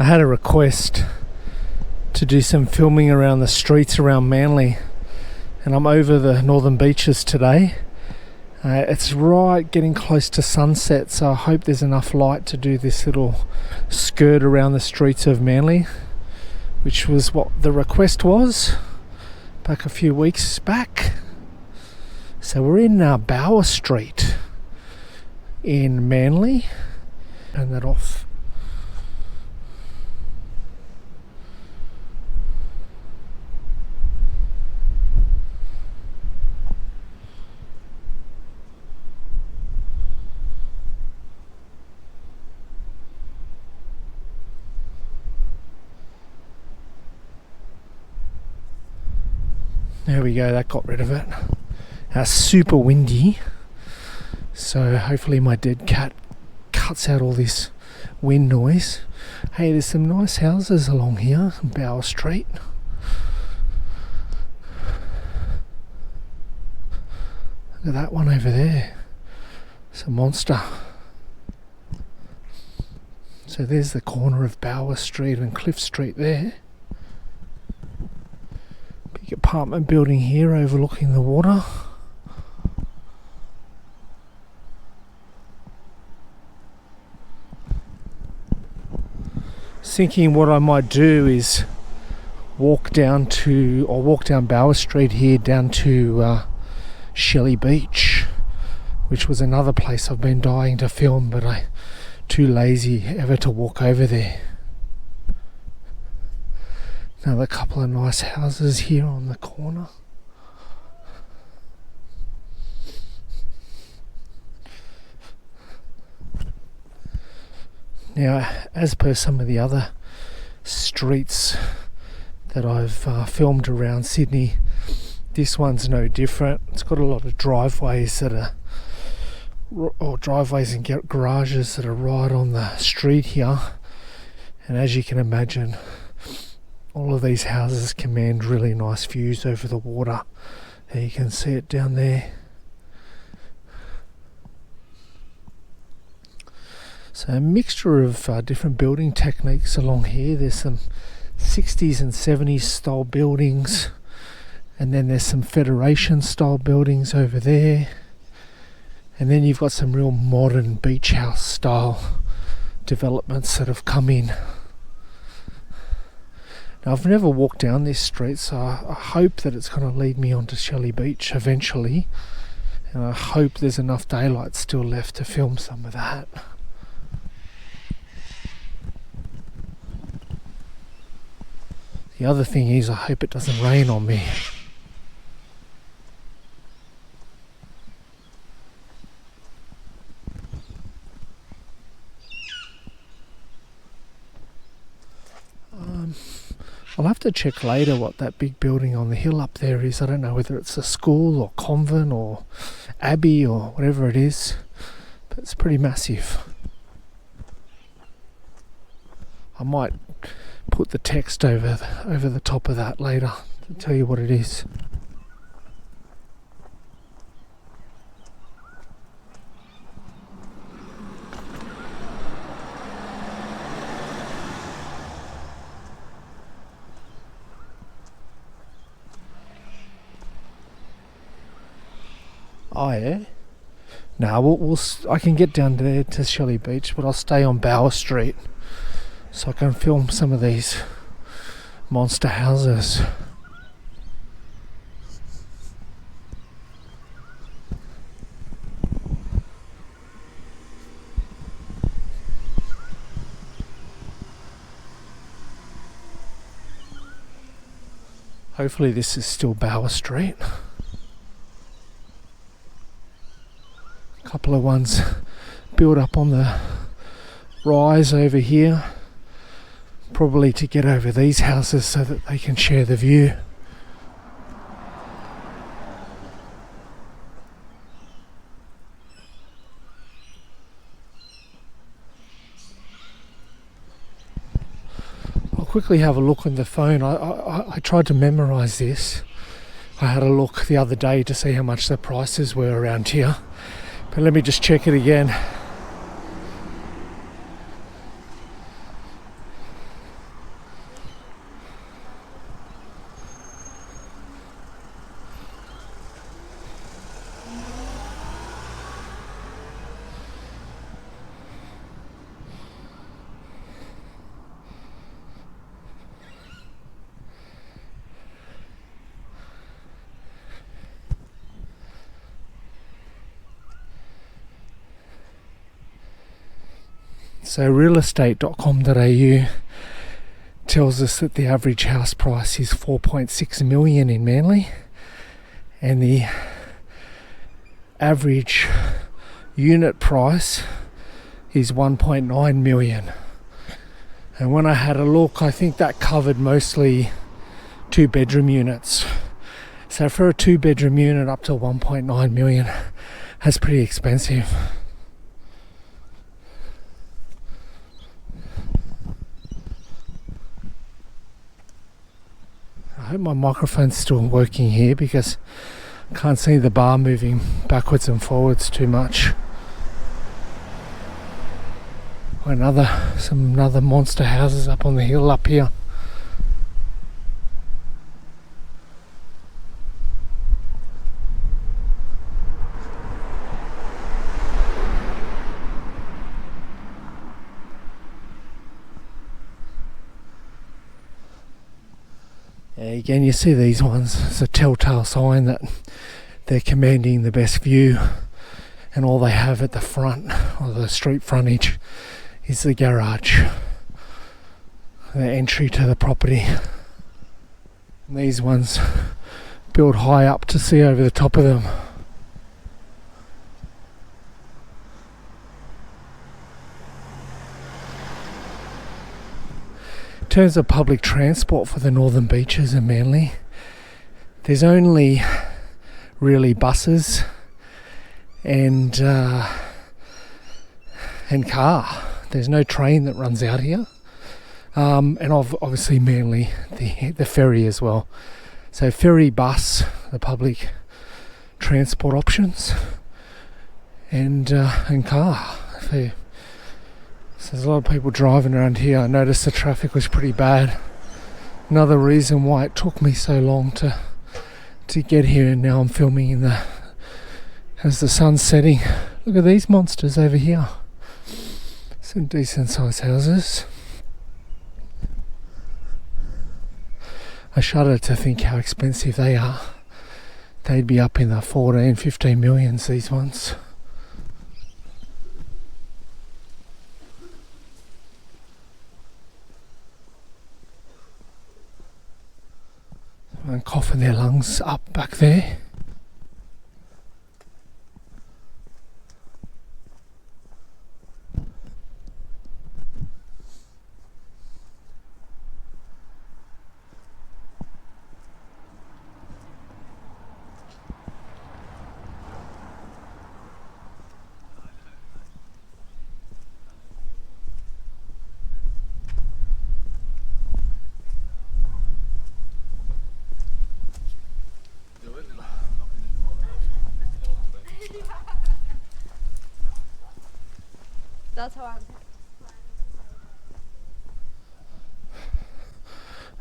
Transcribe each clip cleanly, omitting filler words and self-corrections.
I had a request to do some filming around the streets around Manly, and I'm over the northern beaches today. It's right getting close to sunset, so I hope there's enough light to do this little skirt around the streets of Manly, which was what the request was back a few weeks back. So we're in Bower Street in Manly. Turn that off. There we go, that got rid of it. Super windy, so hopefully my dead cat cuts out all this wind noise. Hey, there's some nice houses along here on Bower Street. Look at that one over there. It's a monster. So there's the corner of Bower Street and Cliff Street there. Big apartment building here overlooking the water. Thinking what I might do is walk down Bower Street here down to Shelly Beach, which was another place I've been dying to film, but I'm too lazy ever to walk over there. Another couple of nice houses here on the corner. Now, as per some of the other streets that I've filmed around Sydney, this one's no different. It's got a lot of driveways and garages that are right on the street here. And as you can imagine, all of these houses command really nice views over the water. There, you can see it down there. So a mixture of different building techniques along here. There's some 60s and 70s style buildings, and then there's some Federation style buildings over there, and then you've got some real modern beach house style developments that have come in. Now, I've never walked down this street, so I hope that it's going to lead me onto Shelly Beach eventually, and I hope there's enough daylight still left to film some of that. The other thing is, I hope it doesn't rain on me. I'll have to check later what that big building on the hill up there is. I don't know whether it's a school or convent or abbey or whatever it is, but it's pretty massive. I might put the text over the top of that later to tell you what it is. Oh yeah? No, I can get down there to Shelly Beach, but I'll stay on Bower Street so I can film some of these monster houses. Hopefully this is still Bower Street. A couple of ones built up on the rise over here, probably to get over these houses so that they can share the view. I'll quickly have a look on the phone. I tried to memorize this. I had a look the other day to see how much the prices were around here, but let me just check it again. So realestate.com.au tells us that the average house price is 4.6 million in Manly, and the average unit price is 1.9 million. And when I had a look, I think that covered mostly 2-bedroom units. So for a 2-bedroom unit up to 1.9 million, that's pretty expensive. I hope my microphone's still working here because I can't see the bar moving backwards and forwards too much. Some other monster houses up on the hill up here. Again, you see these ones. It's a telltale sign that they're commanding the best view, and all they have at the front, or the street frontage, is the garage, the entry to the property. And these ones built high up to see over the top of them. In terms of public transport for the northern beaches in Manly, there's only really buses and car. There's no train that runs out here, and obviously Manly, the ferry as well. So ferry, bus, the public transport options, and car. So there's a lot of people driving around here. I noticed the traffic was pretty bad. Another reason why it took me so long to get here, and now I'm filming as the sun's setting. Look at these monsters over here. Some decent sized houses. I shudder to think how expensive they are. They'd be up in the 14-15 millions, these ones. And coughing their lungs up back there. That's how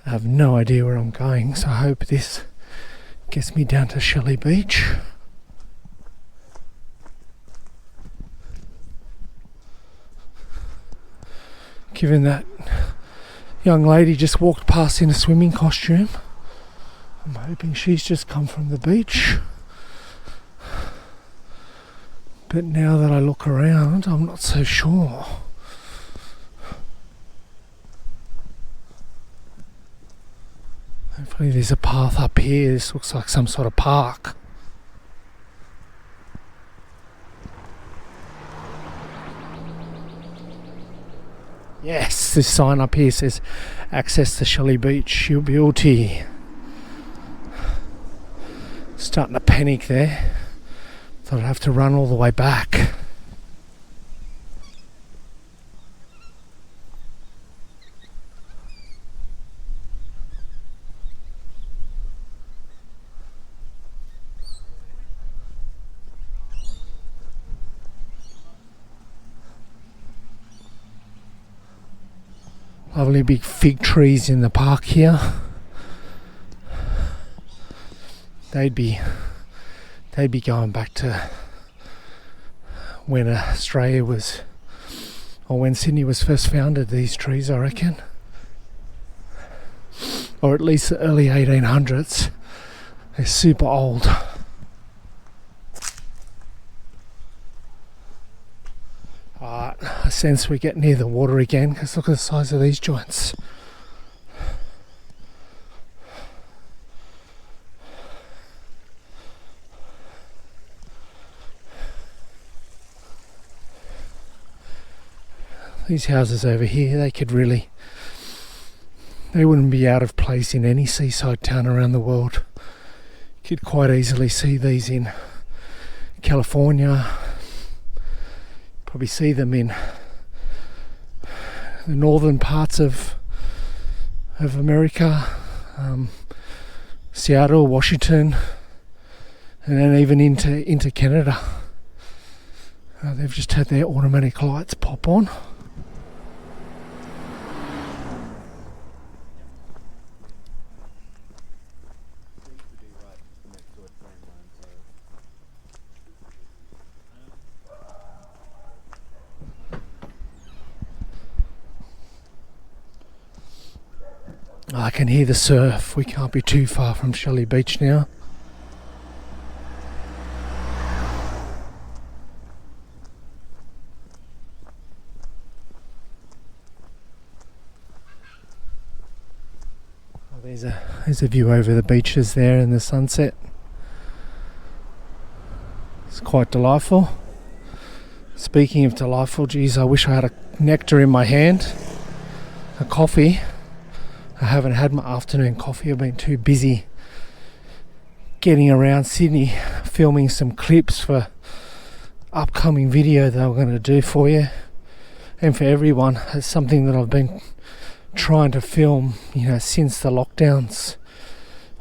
I have no idea where I'm going, so I hope this gets me down to Shelly Beach. Given that young lady just walked past in a swimming costume, I'm hoping she's just come from the beach. But now that I look around, I'm not so sure. Hopefully there's a path up here. This looks like some sort of park. Yes, this sign up here says access to Shelly Beach, your beauty. Starting to panic there. Thought I'd have to run all the way back. Lovely big fig trees in the park here. They'd be going back to when Australia was, or when Sydney was first founded, these trees, I reckon. Or at least the early 1800s. They're super old. Alright, sense we get near the water again, because look at the size of these joints. These houses over here, they wouldn't be out of place in any seaside town around the world. You could quite easily see these in California, probably see them in the northern parts of America, Seattle, Washington, and then even into Canada. They've just had their automatic lights pop on. I can hear the surf. We can't be too far from Shelly Beach now. Oh, there's a view over the beaches there in the sunset. It's quite delightful. Speaking of delightful, geez, I wish I had a nectar in my hand, a coffee. I haven't had my afternoon coffee. I've been too busy getting around Sydney, filming some clips for upcoming video that I'm going to do for you and for everyone. It's something that I've been trying to film, since the lockdowns,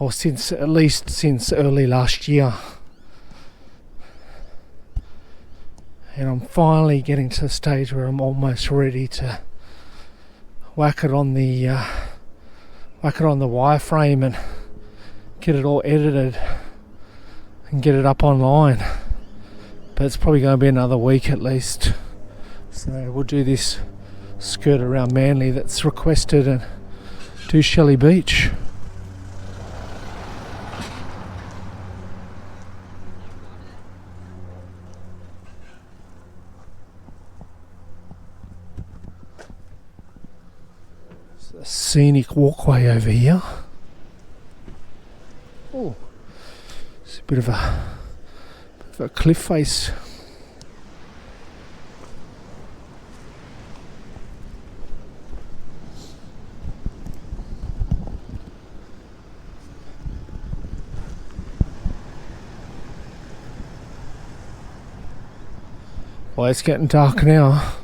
or at least since early last year. And I'm finally getting to the stage where I'm almost ready to whack it on the wireframe and get it all edited and get it up online. But it's probably going to be another week at least. So we'll do this skirt around Manly that's requested and do Shelly Beach. A scenic walkway over here. Oh, it's a bit of a cliff face. Well, it's getting dark now.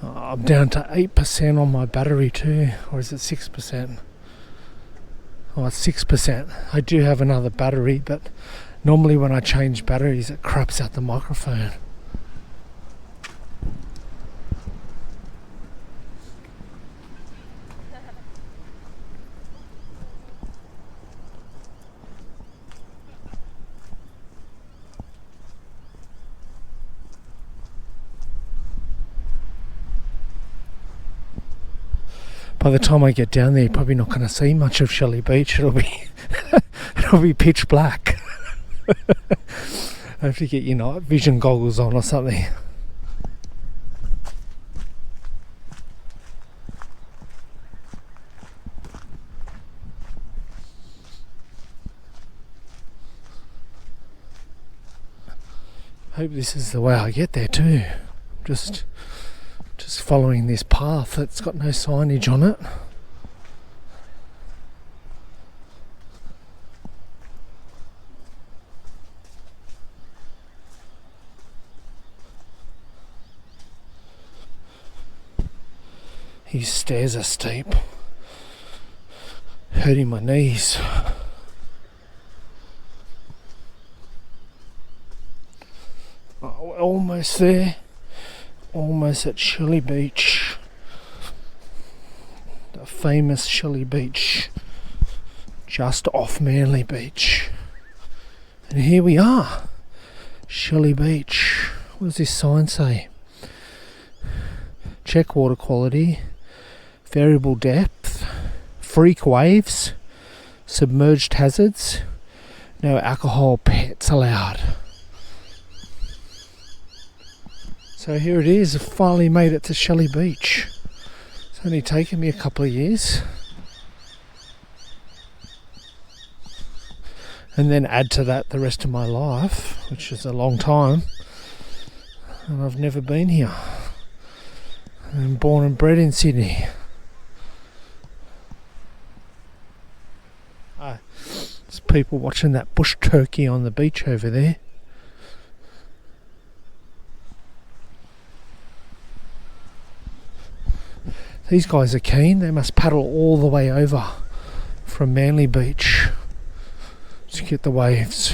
I'm down to 8% on my battery too, or is it 6%? Oh, it's 6%. I do have another battery, but normally when I change batteries it craps out the microphone. By the time I get down there, you're probably not going to see much of Shelly Beach. It'll be pitch black. I have to get night vision goggles on or something. Hope this is the way I get there too. Just following this path that's got no signage on it. These stairs are steep, hurting my knees. almost there. Almost at Shelly Beach. The famous Shelly Beach. Just off Manly Beach. And here we are. Shelly Beach. What does this sign say? Check water quality. Variable depth. Freak waves. Submerged hazards. No alcohol pets allowed. So here it is. I finally made it to Shelly Beach. It's only taken me a couple of years. And then add to that the rest of my life, which is a long time. And I've never been here. I'm born and bred in Sydney. There's people watching that bush turkey on the beach over there. These guys are keen. They must paddle all the way over from Manly Beach to get the waves.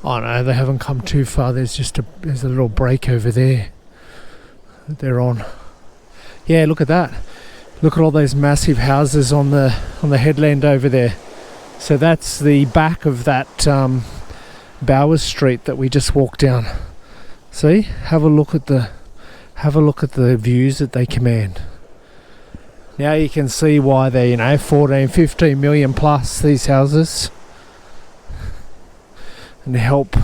Oh no, they haven't come too far. There's a little break over there that they're on. Yeah, look at that. Look at all those massive houses on the headland over there. So that's the back of that Bowers Street that we just walked down. See? Have a look at the views that they command. Now you can see why they're 14, 15 million plus, these houses, and help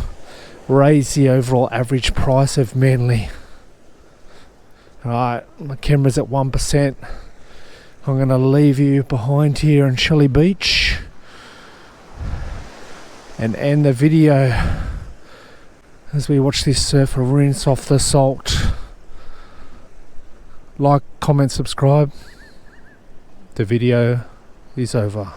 raise the overall average price of Manly. Alright, my camera's at 1%. I'm going to leave you behind here in Shelly Beach and end the video as we watch this surfer rinse off the salt. Like, comment, subscribe. The video is over.